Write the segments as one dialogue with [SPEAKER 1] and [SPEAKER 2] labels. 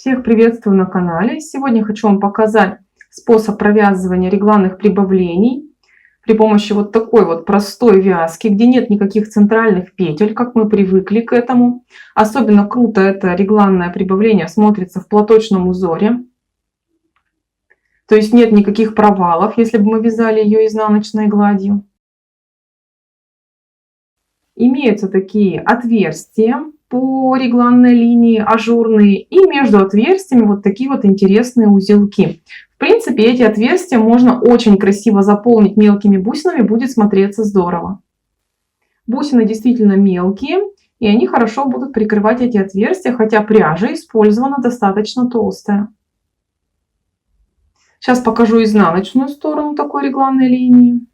[SPEAKER 1] Всех приветствую на канале. Сегодня хочу вам показать способ провязывания регланных прибавлений при помощи вот такой вот простой вязки, где нет никаких центральных петель, как мы привыкли к этому. Особенно круто это регланное прибавление смотрится в платочном узоре. То есть нет никаких провалов, если бы мы вязали ее изнаночной гладью. Имеются такие отверстия по регланной линии, ажурные, и между отверстиями вот такие вот интересные узелки. В принципе, эти отверстия можно очень красиво заполнить мелкими бусинами, будет смотреться здорово. Бусины действительно мелкие, и они хорошо будут прикрывать эти отверстия, хотя пряжа использована достаточно толстая. Сейчас покажу изнаночную сторону такой регланной линии.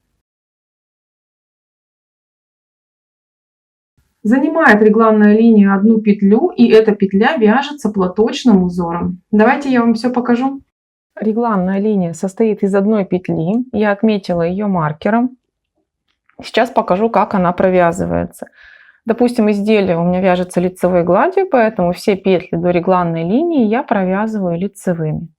[SPEAKER 1] Занимает регланная линия одну петлю, и эта петля вяжется платочным узором. Давайте я вам все покажу. Регланная линия состоит из одной петли. Я отметила ее маркером. Сейчас покажу, как она провязывается. Допустим, изделие у меня вяжется лицевой гладью, поэтому все петли до регланной линии я провязываю лицевыми.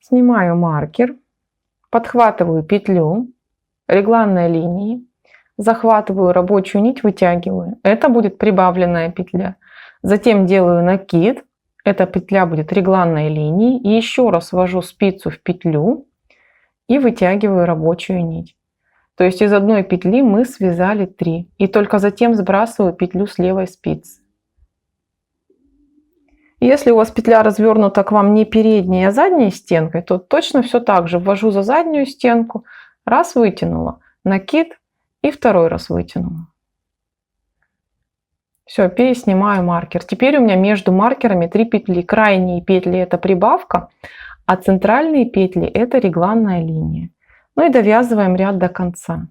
[SPEAKER 1] Снимаю маркер. Подхватываю петлю регланной линии, захватываю рабочую нить, вытягиваю. Это будет прибавленная петля. Затем делаю накид. Эта петля будет регланной линией. И еще раз ввожу спицу в петлю и вытягиваю рабочую нить. То есть из одной петли мы связали 3. И только затем сбрасываю петлю с левой спицы. Если у вас петля развернута к вам не передней, а задней стенкой, то точно все так же. Ввожу за заднюю стенку, раз вытянула, накид и второй раз вытянула. Все, переснимаю маркер. Теперь у меня между маркерами 3 петли. Крайние петли это прибавка, а центральные петли это регланная линия. Ну и довязываем ряд до конца.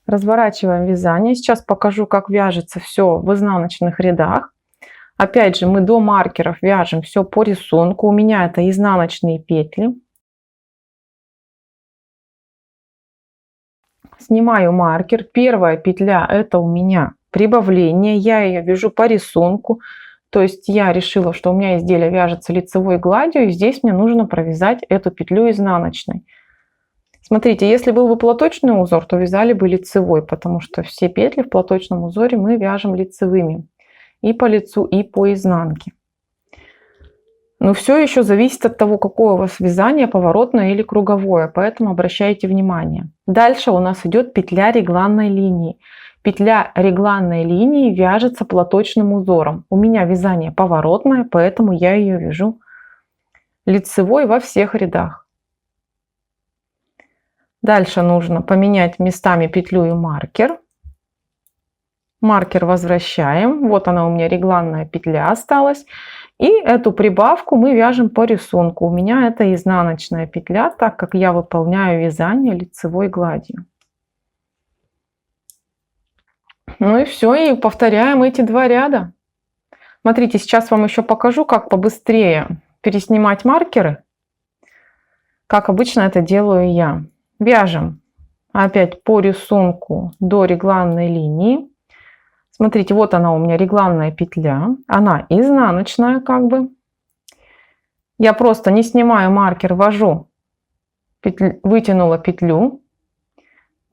[SPEAKER 1] Разворачиваем вязание. Сейчас покажу, как вяжется все в изнаночных рядах. Опять же, мы до маркеров вяжем все по рисунку. У меня это изнаночные петли. Снимаю маркер. Первая петля это у меня прибавление. Я ее вяжу по рисунку. То есть я решила, что у меня изделие вяжется лицевой гладью, и здесь мне нужно провязать эту петлю изнаночной. Смотрите, если был бы платочный узор, то вязали бы лицевой, потому что все петли в платочном узоре мы вяжем лицевыми. И по лицу, и по изнанке. Но все еще зависит от того, какое у вас вязание, поворотное или круговое, поэтому обращайте внимание. Дальше у нас идет петля регланной линии. Петля регланной линии вяжется платочным узором. У меня вязание поворотное, поэтому я ее вяжу лицевой во всех рядах. Дальше нужно поменять местами петлю и маркер. Маркер возвращаем. Вот она у меня регланная петля осталась. И эту прибавку мы вяжем по рисунку. У меня это изнаночная петля, так как я выполняю вязание лицевой гладью. Ну и все, и повторяем эти 2 ряда. Смотрите, сейчас вам еще покажу, как побыстрее переснимать маркеры. Как обычно это делаю я. Вяжем опять по рисунку до регланной линии. Смотрите, вот она у меня регланная петля. Она изнаночная как бы. Я просто не снимаю маркер, ввожу, вытянула петлю.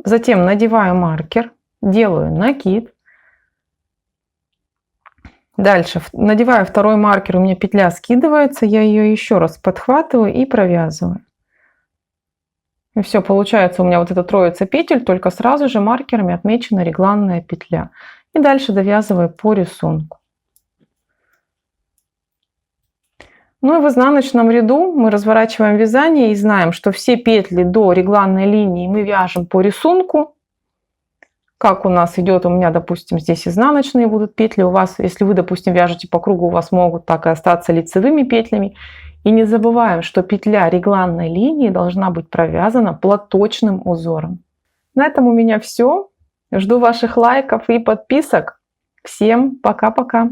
[SPEAKER 1] Затем надеваю маркер, делаю накид. Дальше надеваю второй маркер, у меня петля скидывается. Я ее еще раз подхватываю и провязываю. И все, получается у меня вот эта троица петель, только сразу же маркерами отмечена регланная петля. И дальше довязываю по рисунку. Ну и в изнаночном ряду мы разворачиваем вязание и знаем, что все петли до регланной линии мы вяжем по рисунку. Как у нас идет, у меня, допустим, здесь изнаночные будут петли. У вас, если вы, допустим, вяжете по кругу, у вас могут так и остаться лицевыми петлями. И не забываем, что петля регланной линии должна быть провязана платочным узором. На этом у меня все. Жду ваших лайков и подписок. Всем пока-пока!